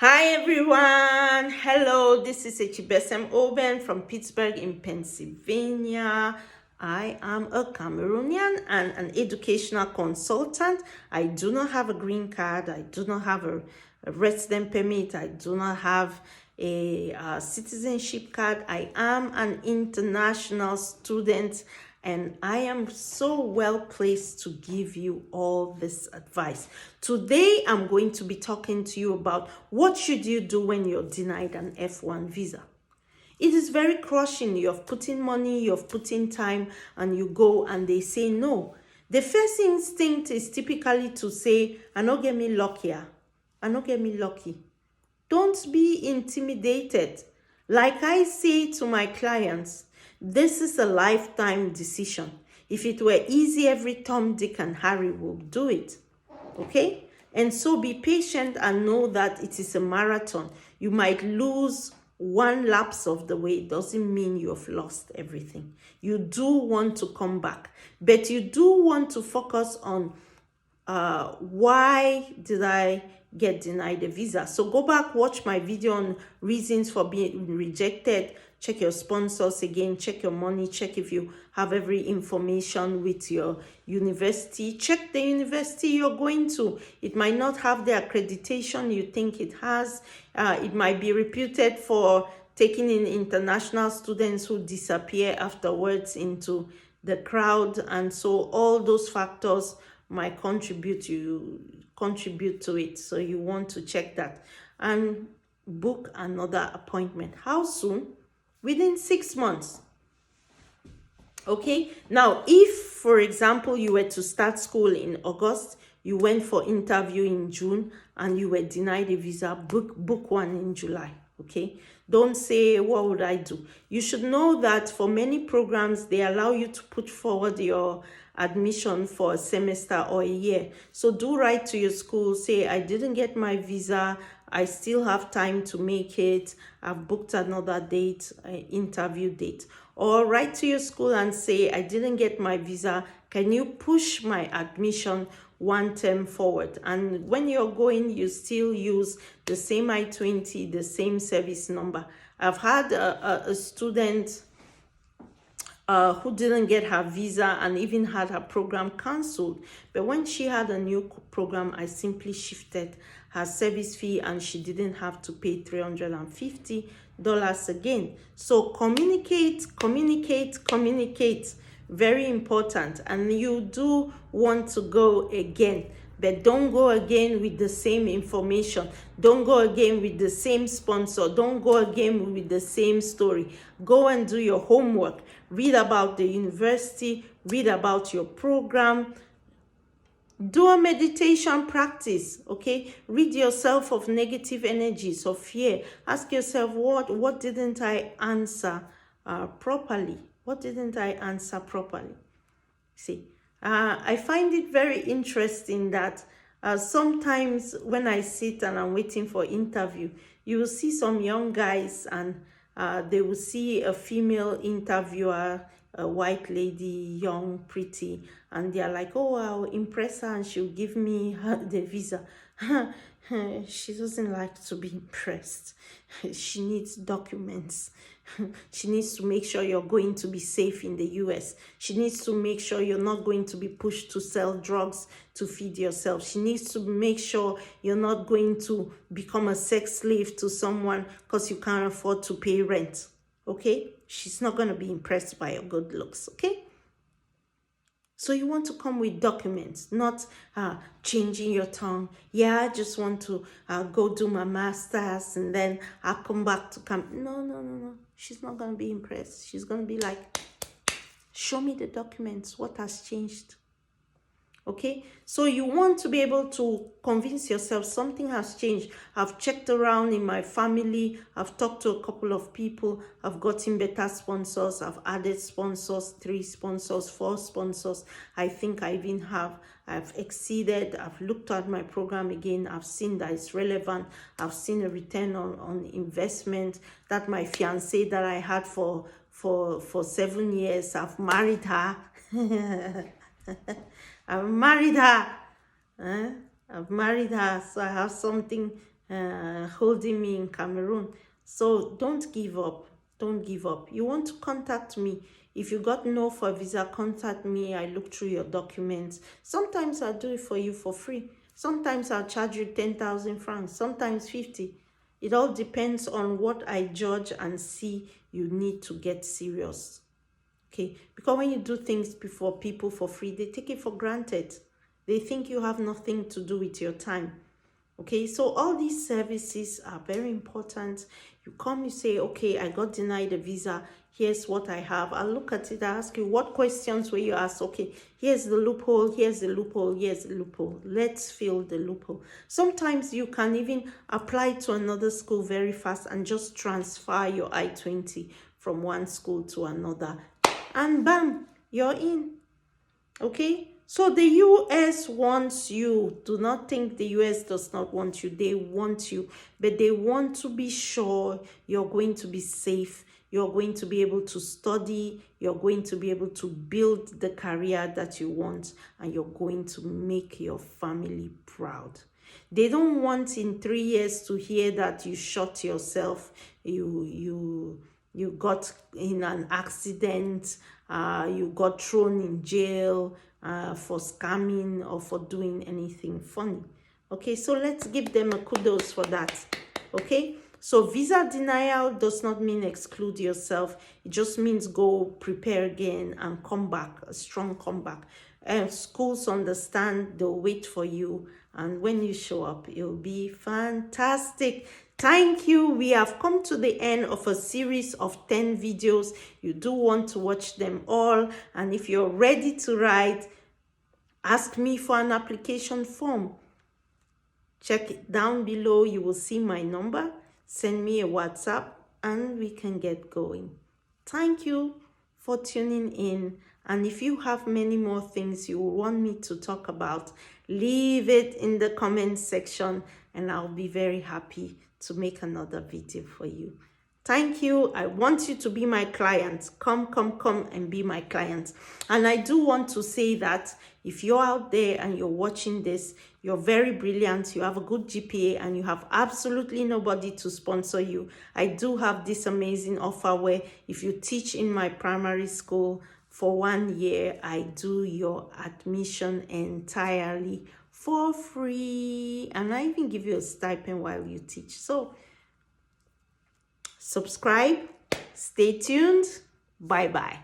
Hi everyone, hello, this is Echibesem Oben from Pittsburgh in Pennsylvania. I am a Cameroonian and an educational consultant. I do not have a green card, I do not have a resident permit, I do not have a citizenship card. I am an international student and I am so well placed to give you all this advice. Today, I'm going to be talking to you about what should you do when you're denied an F1 visa. It is very crushing. You have put in money, you have put in time, and you go and they say no. The first instinct is typically to say, I no get me lucky. I no get me lucky. Don't be intimidated. Like I say to my clients, this is a lifetime decision. If it were easy, every Tom, Dick, and Harry would do it. Okay? And so be patient and know that it is a marathon. You might lose one lapse of the way. It doesn't mean you have lost everything. You do want to come back, but you do want to focus on why did I get denied a visa. So go back, watch my video on reasons for being rejected. Check your sponsors again, check your money, check if you have every information with your university. Check the university you're going to. It might not have the accreditation you think it has. It might be reputed for taking in international students who disappear afterwards into the crowd, and so all those factors might contribute to it. So you want to check that and book another appointment. How soon? Within 6 months. Okay, now if for example you were to start school in August, you went for interview in June and you were denied a visa, book one in July. Okay, don't say what would I do. You should know that for many programs they allow you to put forward your admission for a semester or a year. So do write to your school, say I didn't get my visa, I still have time to make it, I've booked another date, interview date. Or write to your school and say I didn't get my visa, can you push my admission one term forward? And when you're going, you still use the same I-20, the same service number. I've had a student who didn't get her visa and even had her program cancelled. But when she had a new program, I simply shifted her service fee and she didn't have to pay $350 again. So communicate. Very important. And you do want to go again, but don't go again with the same information. Don't go again with the same sponsor. Don't go again with the same story. Go and do your homework. Read about the university. Read about your program. Do a meditation practice, okay? Rid yourself of negative energies, of fear. Ask yourself, what didn't I answer properly? What didn't I answer properly? See, I find it very interesting that sometimes when I sit and I'm waiting for interview, you will see some young guys and they will see a female interviewer, a white lady, young, pretty, and they're like, oh, I'll impress her and she'll give me the visa. She doesn't like to be impressed. She needs documents. She needs to make sure you're going to be safe in the US. She needs to make sure you're not going to be pushed to sell drugs to feed yourself. She needs to make sure you're not going to become a sex slave to someone because you can't afford to pay rent. Okay? She's not going to be impressed by your good looks. Okay? So you want to come with documents, not changing your tongue. Yeah, I just want to go do my master's and then I'll come back to come. No. She's not going to be impressed. She's going to be like, show me the documents. What has changed? Okay, so you want to be able to convince yourself something has changed. I've checked around in my family. I've talked to a couple of people. I've gotten better sponsors. I've added sponsors, 3 sponsors, 4 sponsors. I think I even have. I've exceeded. I've looked at my program again. I've seen that it's relevant. I've seen a return on investment. That my fiancée that I had for 7 years, I've married her. I've married her. I've married her, so I have something holding me in Cameroon. So don't give up. Don't give up. You want to contact me. If you got no for visa, contact me. I look through your documents. Sometimes I'll do it for you for free. Sometimes I'll charge you 10,000 francs. Sometimes 50. It all depends on what I judge and see you need to get serious. Okay? Because when you do things before people for free, they take it for granted. They think you have nothing to do with your time. Okay, so all these services are very important. You come, you say, okay, I got denied a visa. Here's what I have. I'll look at it. I ask you, what questions will you ask? Okay, here's the loophole. Here's the loophole. Here's the loophole. Let's fill the loophole. Sometimes you can even apply to another school very fast and just transfer your I-20 from one school to another. And bam, you're in. Okay, so the US wants you. Do not think the US does not want you. They want you, but they want to be sure you're going to be safe. You're going to be able to study. You're going to be able to build the career that you want, and you're going to make your family proud. They don't want in 3 years to hear that you shot yourself, you got in an accident, you got thrown in jail for scamming or for doing anything funny. Okay, so let's give them a kudos for that. Okay, so visa denial does not mean exclude yourself. It just means go prepare again and come back, a strong comeback. Schools understand, they'll wait for you, and when you show up, it'll be fantastic. Thank you. We have come to the end of a series of 10 videos. You do want to watch them all, and if you're ready to write, ask me for an application form. Check it down below. You will see my number. Send me a WhatsApp and we can get going. Thank you for tuning in. And if you have many more things you want me to talk about, leave it in the comment section and I'll be very happy to make another video for you. Thank you. I want you to be my client. Come and be my client. And I do want to say that if you're out there and you're watching this, you're very brilliant, you have a good GPA, and you have absolutely nobody to sponsor you, I do have this amazing offer where if you teach in my primary school for 1 year, I do your admission entirely for free. And I even give you a stipend while you teach. So subscribe, stay tuned, bye-bye.